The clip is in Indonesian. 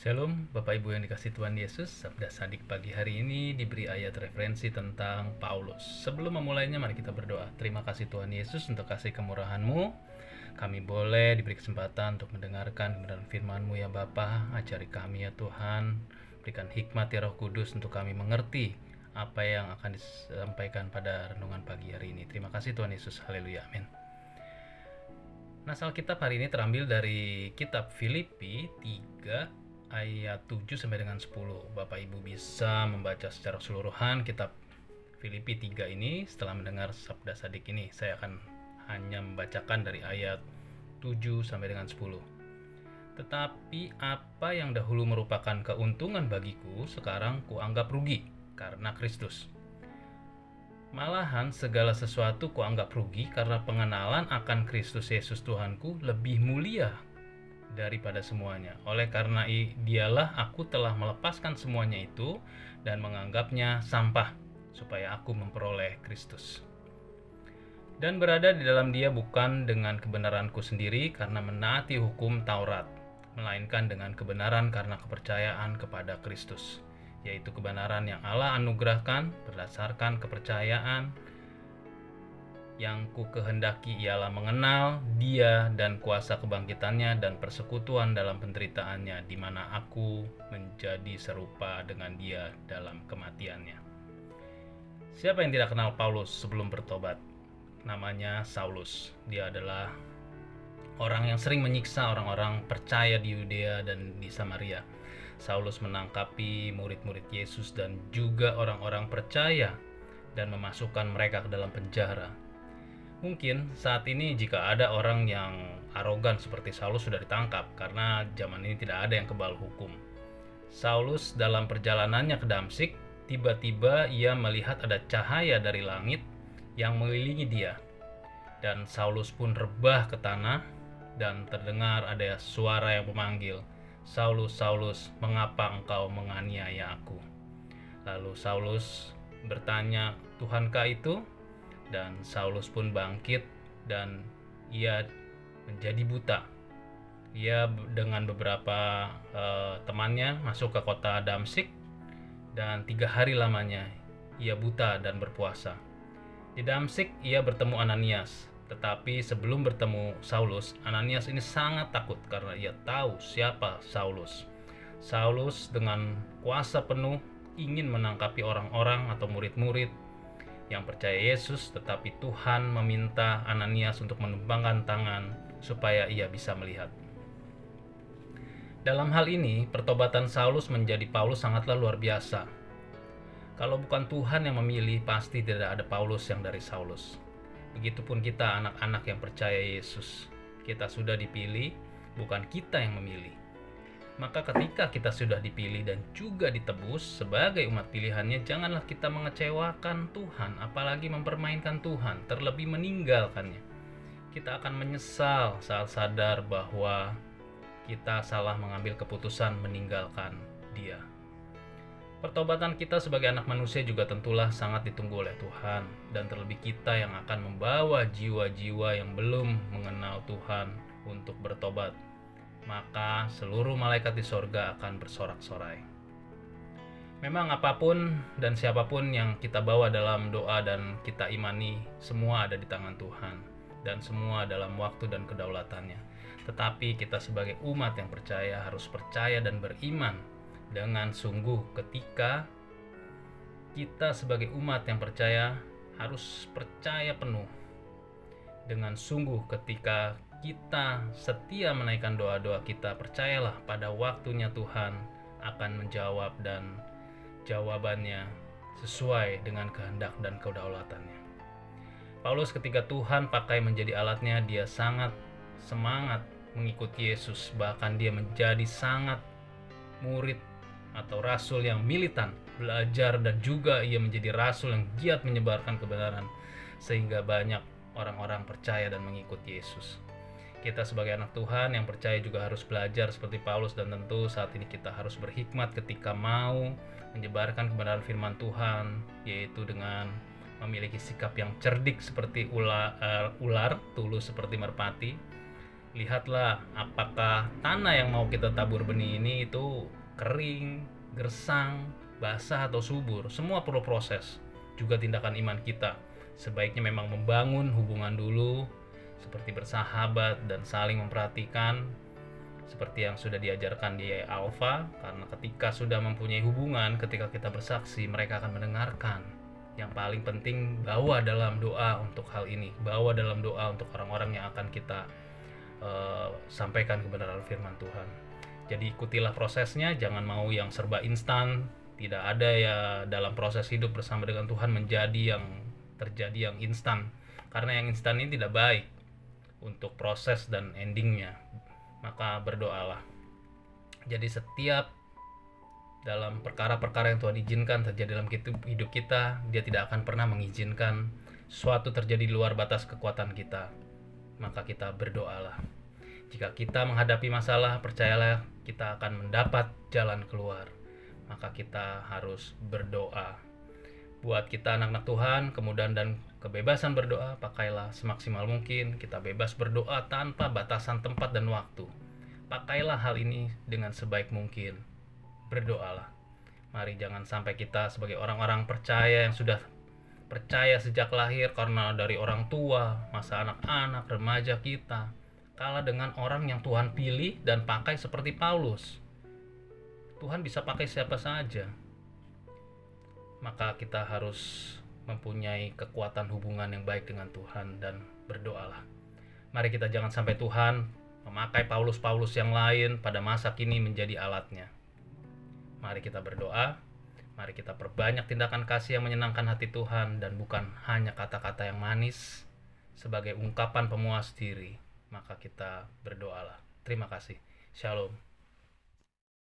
Shalom, Bapak Ibu yang dikasihi Tuhan Yesus. Sabda Sadik pagi hari ini diberi ayat referensi tentang Paulus. Sebelum memulainya, mari kita berdoa. Terima kasih Tuhan Yesus untuk kasih kemurahan-Mu. Kami boleh diberi kesempatan untuk mendengarkan kebenaran firman-Mu ya Bapa. Ajari kami ya Tuhan. Berikan hikmat ya Roh Kudus untuk kami mengerti apa yang akan disampaikan pada renungan pagi hari ini. Terima kasih Tuhan Yesus. Haleluya. Amin. Nas Alkitab hari ini terambil dari kitab Filipi 3 ayat 7 sampai dengan 10. Bapak Ibu bisa membaca secara keseluruhan kitab Filipi 3 ini setelah mendengar sabda sadik ini. Saya akan hanya membacakan dari ayat 7 sampai dengan 10. Tetapi apa yang dahulu merupakan keuntungan bagiku, sekarang kuanggap rugi karena Kristus. Malahan segala sesuatu kuanggap rugi karena pengenalan akan Kristus Yesus Tuhanku lebih mulia daripada semuanya. Oleh karena dialah aku telah melepaskan semuanya itu dan menganggapnya sampah supaya aku memperoleh Kristus. Dan berada di dalam Dia bukan dengan kebenaranku sendiri karena menaati hukum Taurat, melainkan dengan kebenaran karena kepercayaan kepada Kristus, yaitu kebenaran yang Allah anugerahkan berdasarkan kepercayaan yang ku kehendaki ialah mengenal Dia dan kuasa kebangkitannya dan persekutuan dalam penderitaannya, di mana aku menjadi serupa dengan Dia dalam kematiannya. Siapa yang tidak kenal Paulus sebelum bertobat? Namanya Saulus. Dia adalah orang yang sering menyiksa orang-orang percaya di Yudea dan di Samaria. Saulus menangkapi murid-murid Yesus dan juga orang-orang percaya dan memasukkan mereka ke dalam penjara. Mungkin saat ini jika ada orang yang arogan seperti Saulus sudah ditangkap, karena zaman ini tidak ada yang kebal hukum. Saulus dalam perjalanannya ke Damsyik, tiba-tiba ia melihat ada cahaya dari langit yang mengelilingi dia. Dan Saulus pun rebah ke tanah dan terdengar ada suara yang memanggil, "Saulus, Saulus, mengapa engkau menganiaya aku?" Lalu Saulus bertanya, "Tuhankah itu?" Dan Saulus pun bangkit dan ia menjadi buta. Ia dengan beberapa temannya masuk ke kota Damsyik dan 3 hari lamanya ia buta dan berpuasa. Di Damsyik ia bertemu Ananias, tetapi sebelum bertemu Saulus, Ananias ini sangat takut karena ia tahu siapa Saulus. Saulus dengan kuasa penuh ingin menangkapi orang-orang atau murid-murid yang percaya Yesus, tetapi Tuhan meminta Ananias untuk menumpangkan tangan supaya ia bisa melihat. Dalam hal ini, pertobatan Saulus menjadi Paulus sangatlah luar biasa. Kalau bukan Tuhan yang memilih, pasti tidak ada Paulus yang dari Saulus. Begitupun kita anak-anak yang percaya Yesus. Kita sudah dipilih, bukan kita yang memilih. Maka ketika kita sudah dipilih dan juga ditebus sebagai umat pilihannya, janganlah kita mengecewakan Tuhan, apalagi mempermainkan Tuhan, terlebih meninggalkannya. Kita akan menyesal saat sadar bahwa kita salah mengambil keputusan meninggalkan Dia. Pertobatan kita sebagai anak manusia juga tentulah sangat ditunggu oleh Tuhan, dan terlebih kita yang akan membawa jiwa-jiwa yang belum mengenal Tuhan untuk bertobat. Maka seluruh malaikat di sorga akan bersorak-sorai. Memang apapun dan siapapun yang kita bawa dalam doa dan kita imani, semua ada di tangan Tuhan dan semua dalam waktu dan kedaulatannya. Tetapi kita sebagai umat yang percaya harus percaya dan beriman dengan sungguh. Ketika kita sebagai umat yang percaya harus percaya penuh dengan sungguh. Ketika kita setia menaikkan doa-doa kita, percayalah pada waktunya Tuhan akan menjawab dan jawabannya sesuai dengan kehendak dan kedaulatannya. Paulus ketika Tuhan pakai menjadi alatnya, dia sangat semangat mengikuti Yesus, bahkan dia menjadi sangat murid atau rasul yang militan, belajar dan juga ia menjadi rasul yang giat menyebarkan kebenaran sehingga banyak orang-orang percaya dan mengikuti Yesus. Kita sebagai anak Tuhan yang percaya juga harus belajar seperti Paulus, dan tentu saat ini kita harus berhikmat ketika mau menyebarkan kebenaran firman Tuhan, yaitu dengan memiliki sikap yang cerdik seperti ular, tulus seperti merpati, Lihatlah apakah tanah yang mau kita tabur benih ini itu kering, gersang, basah atau subur. Semua perlu proses. Juga tindakan iman kita. Sebaiknya memang membangun hubungan dulu, seperti bersahabat dan saling memperhatikan, seperti yang sudah diajarkan di Alfa, karena ketika sudah mempunyai hubungan, ketika kita bersaksi, mereka akan mendengarkan. Yang paling penting, bawa dalam doa untuk hal ini, bawa dalam doa untuk orang-orang yang akan kita sampaikan kebenaran firman Tuhan. Jadi ikutilah prosesnya, jangan mau yang serba instan. Tidak ada ya dalam proses hidup bersama dengan Tuhan menjadi yang terjadi yang instan, karena yang instan ini tidak baik untuk proses dan endingnya. Maka berdoalah. Jadi setiap dalam perkara-perkara yang Tuhan izinkan terjadi dalam hidup kita, Dia tidak akan pernah mengizinkan suatu terjadi di luar batas kekuatan kita. Maka kita berdoalah. Jika kita menghadapi masalah, percayalah kita akan mendapat jalan keluar. Maka kita harus berdoa. Buat kita anak-anak Tuhan, kemudahan dan kebebasan berdoa, pakailah semaksimal mungkin. Kita bebas berdoa tanpa batasan tempat dan waktu. Pakailah hal ini dengan sebaik mungkin. Berdoalah. Mari jangan sampai kita sebagai orang-orang percaya yang sudah percaya sejak lahir karena dari orang tua, masa anak-anak, remaja kita, kalah dengan orang yang Tuhan pilih dan pakai seperti Paulus. Tuhan bisa pakai siapa saja. Maka kita harus mempunyai kekuatan hubungan yang baik dengan Tuhan dan berdoalah. Mari kita jangan sampai Tuhan memakai Paulus-Paulus yang lain pada masa kini menjadi alatnya. Mari kita berdoa. Mari kita perbanyak tindakan kasih yang menyenangkan hati Tuhan dan bukan hanya kata-kata yang manis sebagai ungkapan pemuas diri. Maka kita berdoalah. Terima kasih. Shalom.